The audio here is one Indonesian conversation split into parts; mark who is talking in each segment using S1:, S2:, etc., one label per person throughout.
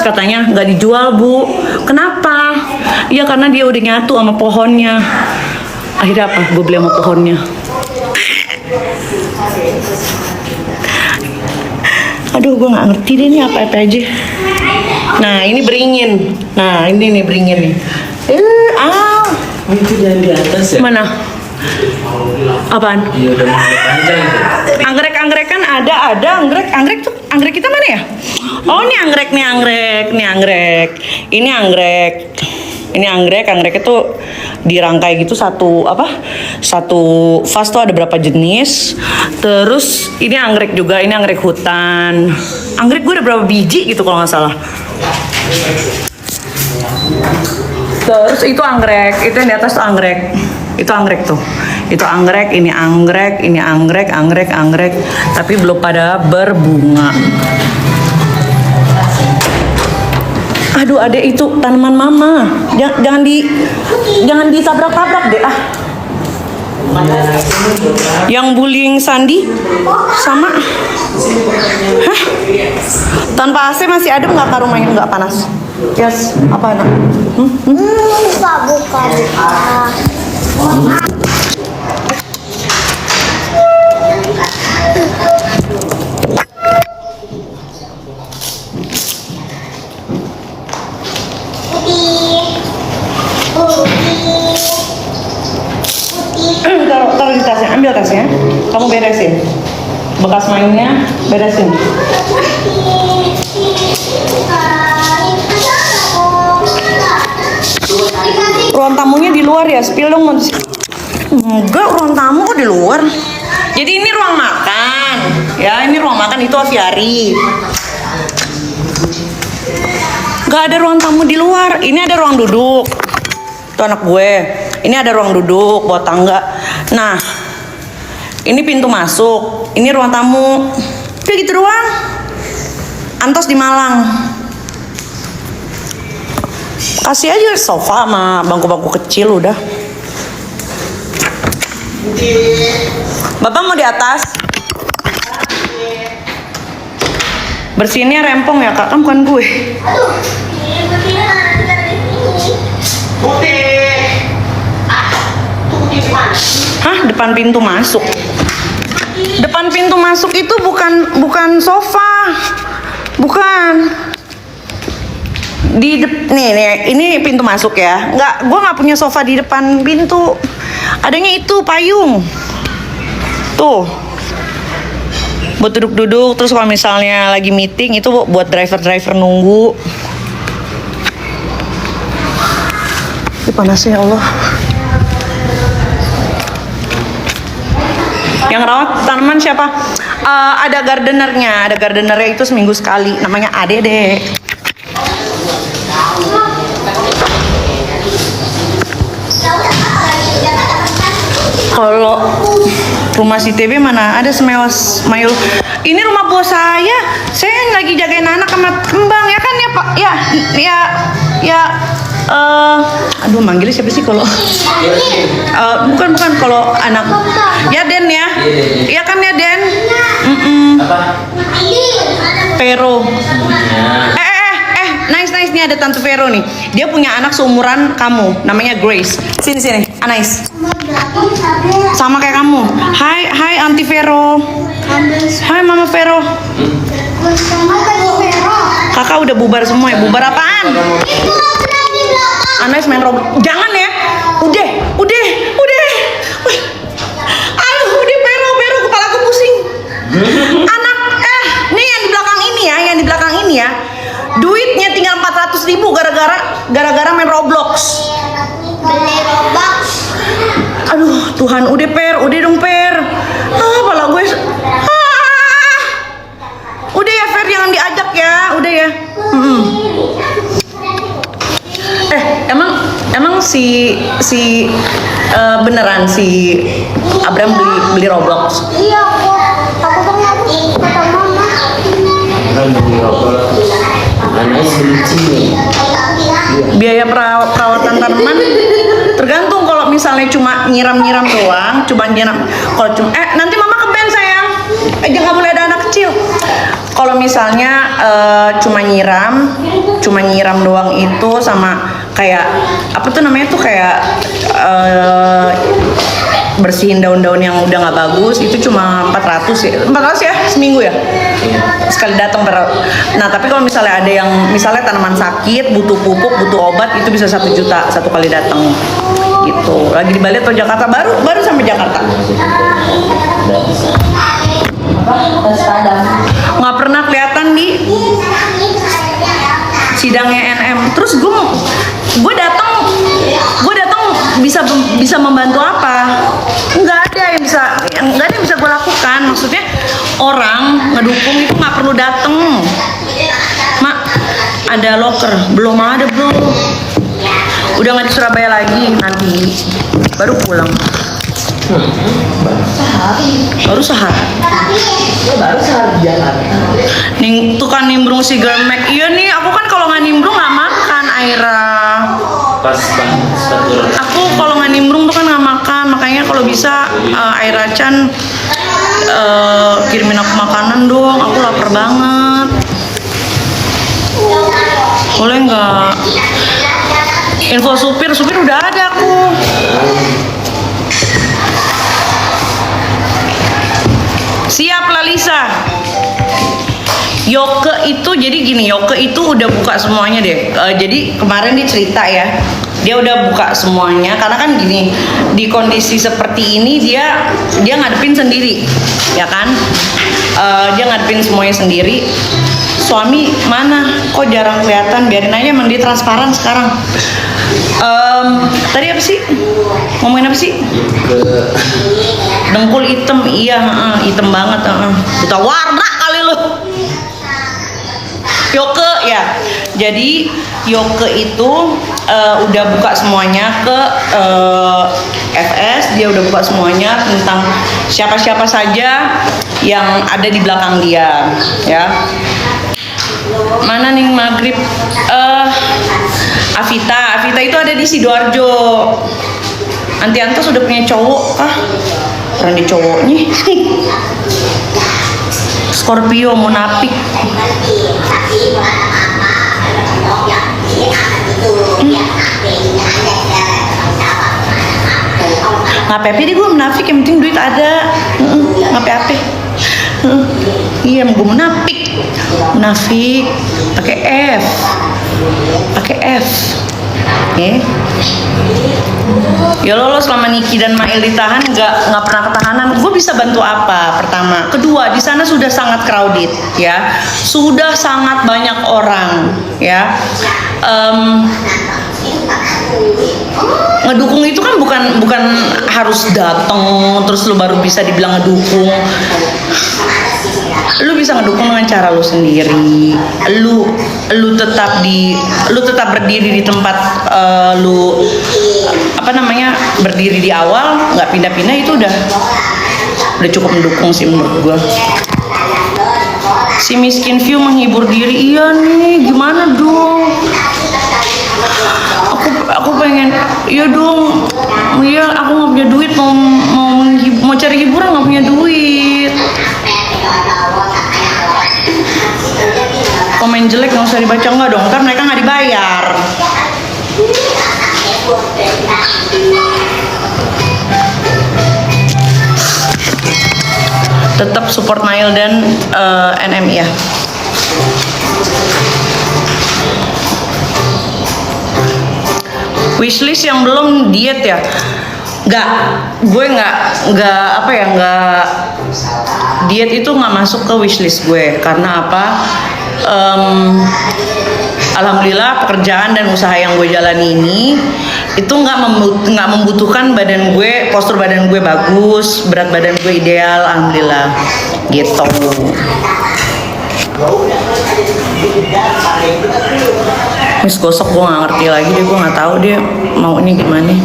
S1: Katanya nggak dijual, Bu. Kenapa? Iya, karena dia udah nyatu sama pohonnya. Akhirnya apa? Gue beli sama pohonnya. Aduh, gue nggak ngerti deh ini apa-apa aja. Nah, ini beringin. Nah, ini nih beringin nih.
S2: Itu jangan di atas ya?
S1: Mana? Apaan?
S2: Iya, udah mulai panjang tuh.
S1: Anggrek-anggrek kan ada anggrek tuh. Anggrek kita mana ya? Oh, ini anggrek. Ini anggrek. Anggrek itu dirangkai gitu satu vas tuh ada berapa jenis. Terus ini anggrek juga, ini anggrek hutan. Anggrek gue ada berapa biji gitu kalau nggak salah. Terus itu anggrek, itu yang di atas tuh anggrek. Itu anggrek tuh. Itu anggrek, ini anggrek, anggrek. Tapi belum pada berbunga. Aduh, adek itu tanaman mama. Jangan ditabrak-tabrak deh ah. Yang bullying Sandi sama. Hah? Tanpa AC masih adem nggak kak rumahnya, nggak panas? Yes, apa anak?
S3: Buka.
S1: Taruh di tasnya, ambil tasnya. Kamu beresin. Bekas mainnya beresin. Ruang tamunya di luar ya, spill dong. Enggak, ruang tamu kok di luar. Jadi ini ruang makan. Ya, ini ruang makan, itu aviari. Gak ada ruang tamu di luar. Ini ada ruang duduk. Itu anak gue. Ini ada ruang duduk buat tangga. Nah, ini pintu masuk. Ini ruang tamu. Udah gitu doang. Antos di Malang. Kasih aja sofa sama bangku-bangku kecil udah. Bapak mau di atas? Bersihinnya rempong ya kak, kan bukan gue. Hah, depan pintu masuk? Depan pintu masuk itu bukan sofa, bukan. Nih, ini pintu masuk ya. Gue nggak punya sofa di depan pintu. Adanya itu payung. Tuh. Buat duduk-duduk, terus kalau misalnya lagi meeting itu buat driver-driver nunggu. Ini panasnya ya Allah. Yang rawat tanaman siapa? Ada gardenernya itu seminggu sekali. Namanya Ade deh. Kalau rumah si TB mana ada semewas Mayul. Ini rumah bos saya. Saya lagi jagain anak sama kembang ya kan ya Pak? Ya. Aduh, manggilnya siapa sih kalau? Bukan kalau anak. Ya Den ya. Iya kan ya Den. Pero. Nice nih ada Tante Vero nih. Dia punya anak seumuran kamu, namanya Grace. Sini, Anais. Sama kayak kamu. Hai Auntie Vero. Hai Mama Vero. Kakak udah bubar semua ya. Bubar apaan? Anais main robot. Jangan ya. Udah. Aduh, udah Vero, kepalaku pusing. Anak, nih yang di belakang ini ya. Duitnya tinggal 400.000 gara-gara main Roblox.
S3: Beli Roblox.
S1: Aduh, Tuhan, udah dong Per. Kepala gue. Udah ya Per, jangan diajak ya. Udah ya. Emang si beneran si Abram beli Roblox?
S3: Iya, aku kan kata mama.
S2: Kan beli rokok. Anais benci.
S1: Biaya perawatan tanaman tergantung. Kalau misalnya cuma nyiram doang, kalau cuma nanti mama ke band sayang. Jangan boleh ada anak kecil. Kalau kalau misalnya cuma nyiram doang itu sama kayak apa tuh namanya tuh kayak bersihin daun-daun yang udah nggak bagus itu cuma 400 ya seminggu ya sekali datang nah tapi kalau misalnya ada yang misalnya tanaman sakit butuh pupuk butuh obat itu bisa 1 juta satu kali datang gitu. Lagi di Bali atau Jakarta, baru sampai Jakarta. Nggak pernah kelihatan di sidangnya NM. Terus gue datang bisa membantu apa? Nggak ada yang bisa gue lakukan. Maksudnya orang ngedukung itu nggak perlu datang. Mak, ada loker? Belum ada bro. Udah nggak di Surabaya lagi, nanti baru pulang. Baru sehari di Jakarta. Nih tuh kan nimbrung si Germek. Iya nih, aku kan kalau nggak nimbrung nggak makan Aira.
S2: Pas banget.
S1: Aku kalau nggak nimbrung tuh kan nggak makan, makanya kalau bisa Aira Chan kirimin aku makanan dong. Aku lapar banget. Boleh nggak? Info supir udah ada aku. Siap Lalisa. Yoke itu jadi gini, Yoke itu udah buka semuanya deh. Jadi kemarin dia cerita ya, dia udah buka semuanya karena kan gini, di kondisi seperti ini dia ngadepin sendiri, ya kan? Dia ngadepin semuanya sendiri. Suami mana? Kok jarang kelihatan? Biarin aja, emang dia transparan sekarang. Tadi apa sih? Ngomongin apa sih? Dengkul hitam, iya, hitam banget. Buta warna kali lu. Yoke ya. Jadi Yoke itu udah buka semuanya ke FS, dia udah buka semuanya tentang siapa-siapa saja yang ada di belakang dia, ya. Mana nih maghrib? Avita itu ada di Sidoarjo. Anti sudah punya cowok kah? Orang di cowoknya. Scorpio munafik. Nggak apa-apa deh gue munafik, yang penting duit ada. Nggak apa-apa. Iya, gue munafik pakai F. Ya lo selama Niki dan Mail ditahan nggak pernah ketahanan. Gue bisa bantu apa? Pertama, kedua di sana sudah sangat crowded ya, sudah sangat banyak orang ya. Ngedukung itu kan bukan harus datang terus lo baru bisa dibilang ngedukung. Lu bisa ngedukung dengan cara lu sendiri. Lu tetap berdiri di tempat lu berdiri di awal, nggak pindah-pindah, itu udah cukup mendukung sih menurut gua. Si miskin view menghibur diri, iya nih, gimana dong? Aku pengen, iya dong, iya aku nggak punya duit, mau cari hiburan nggak punya duit. Komen jelek nggak usah dibaca, nggak dong, kan mereka nggak dibayar. Tetap support Nail dan NM ya. Wishlist yang belum diet ya? Gue nggak diet itu nggak masuk ke wishlist gue. Karena apa? Alhamdulillah pekerjaan dan usaha yang gue jalani ini itu nggak membutuhkan badan gue, postur badan gue bagus, berat badan gue ideal, alhamdulillah gitu. Mis gosok gue nggak ngerti lagi deh, gue nggak tahu dia maunya gimana.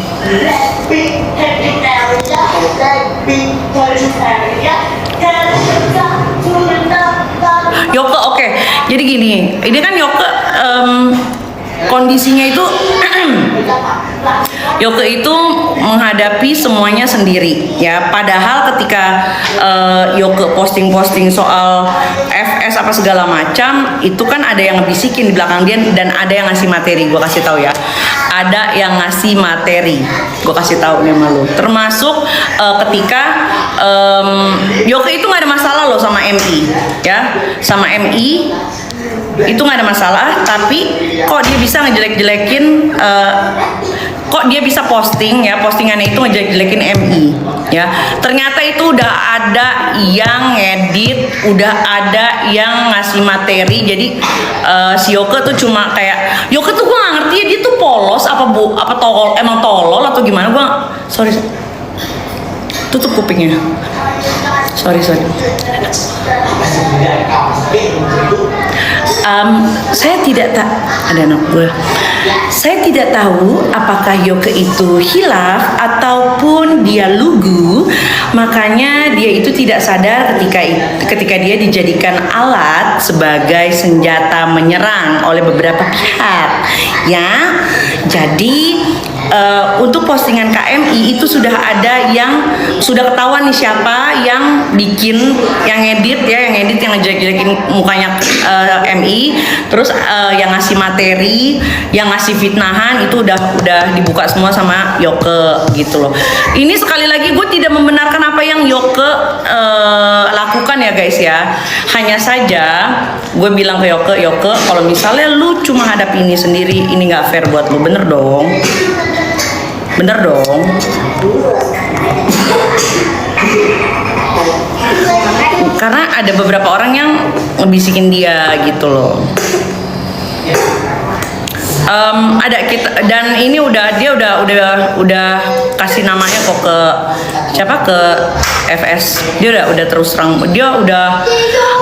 S1: Yoke oke. Jadi gini, ini kan Yoke kondisinya itu Yoke itu menghadapi semuanya sendiri ya. Padahal ketika Yoke posting-posting soal FS apa segala macam, itu kan ada yang ngebisikin di belakang dia dan ada yang ngasih materi. Gue kasih tahu ya. Ada yang ngasih materi. Gue kasih tahu nih sama lu. Termasuk ketika Yoke itu nggak ada masalah loh sama MI ya, sama MI itu nggak ada masalah, tapi kok dia bisa ngejelek-jelekin kok dia bisa posting ya, postingannya itu ngejelek-jelekin MI ya. Ternyata itu udah ada yang ngedit, udah ada yang ngasih materi. Jadi si Yoke tuh cuma kayak, Yoke tuh gue nggak ngerti ya, dia tuh polos apa tolol, emang tolol atau gimana. Gue sorry, tutup kupingnya. Sorry. Saya tidak ada anak gue. Saya tidak tahu apakah Yoke itu hilaf ataupun dia lugu. Makanya dia itu tidak sadar ketika dia dijadikan alat sebagai senjata menyerang oleh beberapa pihak. Ya, jadi untuk postingan KMI itu sudah ada yang sudah ketahuan nih siapa yang bikin, yang edit ya, yang ngejelek-jelekin mukanya MI, terus yang ngasih materi, yang ngasih fitnahan itu udah dibuka semua sama Yoke gitu loh. Ini sekali lagi gue tidak membenarkan apa yang Yoke lakukan ya guys ya. Hanya saja gue bilang ke Yoke, kalau misalnya lu cuma hadapi ini sendiri, ini nggak fair buat lu, bener dong. Karena ada beberapa orang yang ngebisikin dia gitu loh. Ada kita, dan ini dia udah kasih namanya kok ke siapa, ke FS. Dia udah terus terang, dia udah,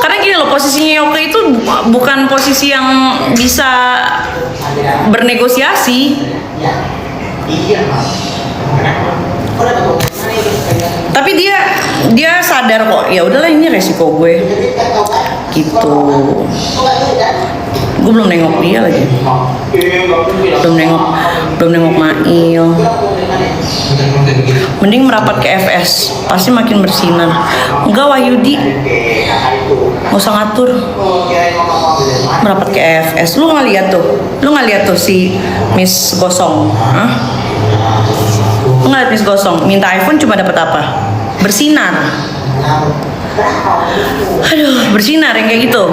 S1: karena gini loh, posisinya Yoke itu bukan posisi yang bisa bernegosiasi. Tapi dia sadar kok, ya udahlah ini resiko gue gitu. Gue belum nengok dia lagi, belum nengok Mail. Mending merapat ke FS, pasti makin bersinar. Enggak, Wahyudi nggak usah ngatur, merapat ke FS. Lu nggak lihat tuh si Miss Gosong, lu nggak lihat Miss Gosong minta iPhone cuma dapat apa? Bersinar. Aduh, bersinar yang kayak gitu.